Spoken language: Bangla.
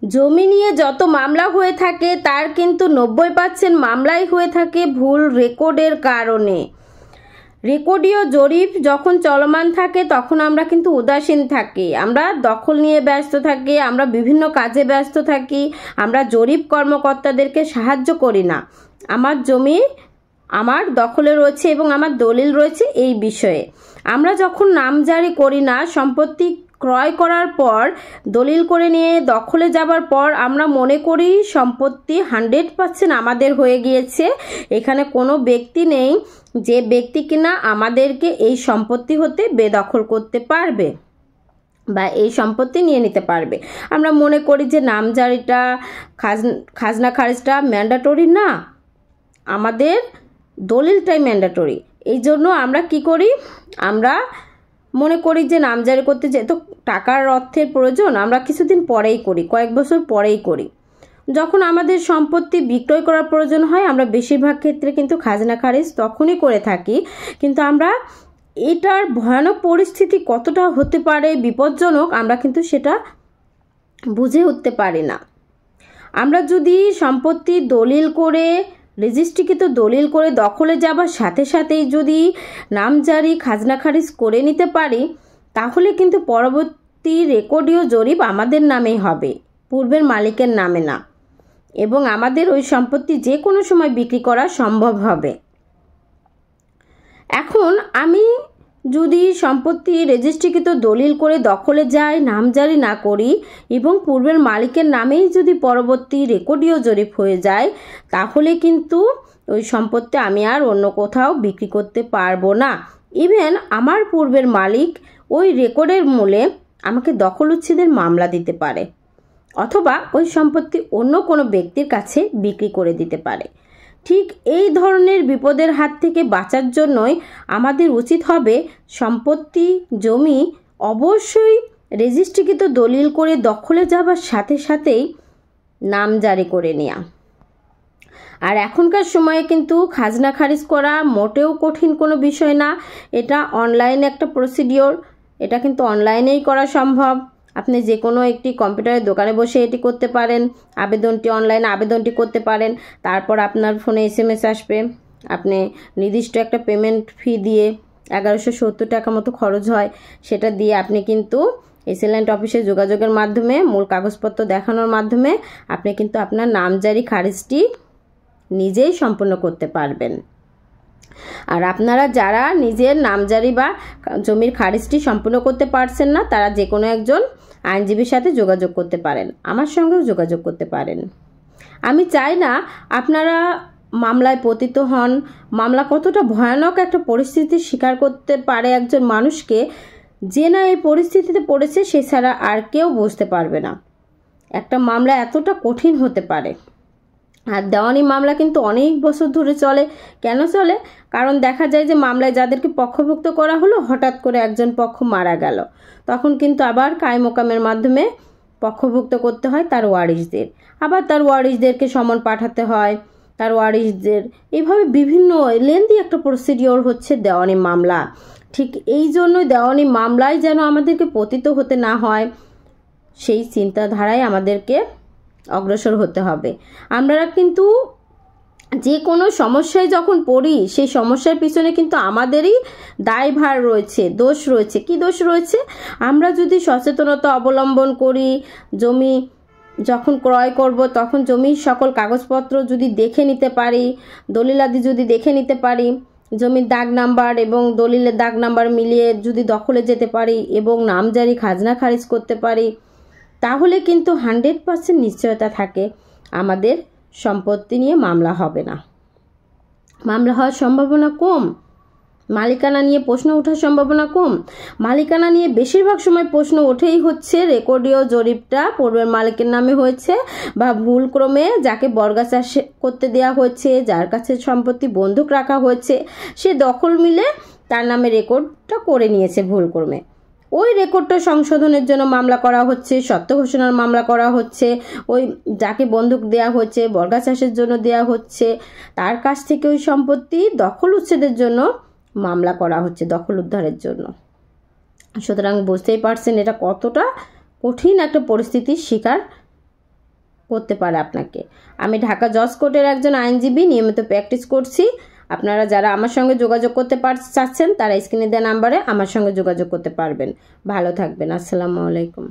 জমি নিয়ে যত মামলা হয়ে থাকে তার কিন্তু 90% মামলাই হয়ে থাকে ভুল রেকর্ডের কারণে। রেকর্ডীয় জরিপ যখন চলমান থাকে তখন আমরা কিন্তু উদাসীন থাকি, আমরা দখল নিয়ে ব্যস্ত থাকি, আমরা বিভিন্ন কাজে ব্যস্ত থাকি, আমরা জরিপ কর্মকর্তাদেরকে সাহায্য করি না আমার জমি আমার দখলে রয়েছে এবং আমার দলিল রয়েছে এই বিষয়ে। আমরা যখন নামজারি করি না, সম্পত্তি ক্রয় করার পর দলিল করে নিয়ে দখলে যাবার পর আমরা মনে করি সম্পত্তি 100% আমাদের হয়ে গিয়েছে, এখানে কোনো ব্যক্তি নেই যে ব্যক্তি কিনা আমাদেরকে এই সম্পত্তি হতে বেদখল করতে পারবে বা এই সম্পত্তি নিয়ে নিতে পারবে। আমরা মনে করি যে নামজারিটা খাজনা খারিজটা ম্যান্ডেটরি না, আমাদের দলিলটাই ম্যান্ডেটরি। এই জন্য আমরা কি করি, আমরা মনে করি যে নামজারি করতে যেহেতু টাকার অর্থের প্রয়োজন, আমরা কিছুদিন পরেই করি, কয়েক বছর পরেই করি। যখন আমাদের সম্পত্তি বিক্রয় করার প্রয়োজন হয় আমরা বেশিরভাগ ক্ষেত্রে কিন্তু খাজনা খারিজ তখনই করে থাকি, কিন্তু আমরা এটার ভয়ানক পরিস্থিতি কতটা হতে পারে বিপজ্জনক আমরা কিন্তু সেটা বুঝে উঠতে পারি না। আমরা যদি সম্পত্তি দলিল করে রেজিস্ট্রিকৃত দলিল করে দখলে যাবার সাথে সাথেই যদি নামজারি খাজনা খারিজ করে নিতে পারি তাহলে কিন্তু পরবর্তী রেকর্ডীয় জরিপ আমাদের নামেই হবে, পূর্বের মালিকের নামে না, এবং আমাদের ওই সম্পত্তি যে কোনো সময় বিক্রি করা সম্ভব হবে। এখন আমি যদি সম্পত্তি রেজিস্ট্রিকৃত দলিল করে দখলে যাই, নামজারি না করি এবং পূর্বের মালিকের নামেই যদি পরবর্তী রেকর্ডীয় জরিপ হয়ে যায় তাহলে কিন্তু ওই সম্পত্তি আমি আর অন্য কোথাও বিক্রি করতে পারবো না। ইভেন আমার পূর্বের মালিক ওই রেকর্ডের মূলে আমাকে দখল উচ্ছেদের মামলা দিতে পারে অথবা ওই সম্পত্তি অন্য কোনো ব্যক্তির কাছে বিক্রি করে দিতে পারে। ঠিক এই ধরনের বিপদের হাত থেকে বাঁচার জন্যই আমাদের উচিত হবে সম্পত্তি জমি অবশ্যই রেজিস্ট্রিকৃত দলিল করে দখলে যাবার সাথে সাথেই নামজারি করে নেওয়া। আর এখনকার সময়ে কিন্তু খাজনা খারিজ করা মোটেও কঠিন কোনো বিষয় না, এটা অনলাইনে একটা প্রসিডিওর, এটা কিন্তু অনলাইনেই করা সম্ভব। আপনি যে কোনো একটি কম্পিউটারের দোকানে বসে এটি করতে পারেন, অনলাইনে আবেদনটি করতে পারেন। তারপর আপনার ফোনে SMS আসবে, আপনি নির্দিষ্ট একটা পেমেন্ট ফি দিয়ে 1170 টাকা মতো খরচ হয়, সেটা দিয়ে আপনি কিন্তু এসএলএন্ট অফিসে যোগাযোগের মাধ্যমে মূল কাগজপত্র দেখানোর মাধ্যমে আপনি কিন্তু আপনার নামজারি খারিজটি নিজেই সম্পূর্ণ করতে পারবেন। আর আপনারা যারা নিজের নামজারি বা জমির খারিজটি সম্পূর্ণ করতে পারছেন না তারা যে কোনো একজন আইনজীবীর সাথে যোগাযোগ করতে পারেন, আমার সঙ্গেও যোগাযোগ করতে পারেন। আমি চাই না আপনারা মামলায় পতিত হন। মামলা কতটা ভয়ানক একটা পরিস্থিতির শিকার করতে পারে একজন মানুষকে, যে না এই পরিস্থিতিতে পড়েছে সে ছাড়া আর কেউ বুঝতে পারবে না একটা মামলা এতটা কঠিন হতে পারে। আর দেওয়ানি মামলা কিন্তু অনেক বছর ধরে চলে। কেন চলে? কারণ দেখা যায় যে মামলায় যাদেরকে পক্ষভুক্ত করা হলো হঠাৎ করে একজন পক্ষ মারা গেল, তখন কিন্তু আবার কায়মোকামের মাধ্যমে পক্ষভুক্ত করতে হয় তার ওয়ারিশদের, আবার তার ওয়ারিশদেরকে সমন পাঠাতে হয়, তার ওয়ারিশদের, এইভাবে বিভিন্ন লেন্দি একটা প্রসিডিওর হচ্ছে দেওয়ানি মামলা। ঠিক এই জন্যই দেওয়ানি মামলায় যেন আমাদেরকে পতিত হতে না হয় সেই চিন্তাধারায় আমাদেরকে অগ্রসর হতে হবে। আমরা কিন্তু যে কোনো সমস্যায় যখন পড়ি সেই সমস্যার পিছনে কিন্তু আমাদেরই দায়ভার রয়েছে, দোষ রয়েছে। কি দোষ রয়েছে? আমরা যদি সচেতনতা অবলম্বন করি, জমি যখন ক্রয় করব তখন জমির সকল কাগজপত্র যদি দেখে নিতে পারি, দলিলাদি যদি দেখে নিতে পারি, জমির দাগ নাম্বার এবং দলিলের দাগ নাম্বার মিলিয়ে যদি দখলে যেতে পারি এবং নামজারি খাজনা খারিজ করতে পারি তাহলে কিন্তু 100% নিশ্চয়তা থাকে আমাদের সম্পত্তি নিয়ে মামলা হবে না। মামলা হওয়ার সম্ভাবনা কম, মালিকানা নিয়ে প্রশ্ন ওঠার সম্ভাবনা কম। মালিকানা নিয়ে বেশিরভাগ সময় প্রশ্ন ওঠেই হচ্ছে রেকর্ডীয় জরিপটা পূর্বের মালিকের নামে হয়েছে বা ভুলক্রমে যাকে বর্গা চাষ করতে দেওয়া হয়েছে, যার কাছে সম্পত্তি বন্ধক রাখা হয়েছে, সে দখল মিলে তার নামে রেকর্ডটা করে নিয়েছে ভুলক্রমে। ওই রেকর্ডটা সংশোধনের জন্য মামলা করা হচ্ছে, সত্য ঘোষণার মামলা করা হচ্ছে, ওই যাকে বন্ধক দেওয়া হচ্ছে, বর্গা চাষের জন্য দেওয়া হচ্ছে, তার কাছ থেকে ওই সম্পত্তি দখল উচ্ছেদের জন্য মামলা করা হচ্ছে, দখল উদ্ধারের জন্য। সুতরাং বুঝতেই পারছেন এটা কতটা কঠিন একটা পরিস্থিতির শিকার করতে পারে আপনাকে। আমি ঢাকা জজ কোর্টের একজন আইনজীবী, নিয়মিত প্র্যাকটিস করছি। আপনারা যারা আমার সঙ্গে যোগাযোগ করতে চাচ্ছেন তারা স্ক্রিনে দেওয়া নাম্বারে আমার সঙ্গে যোগাযোগ করতে পারবেন। ভালো থাকবেন। আসসালামু আলাইকুম।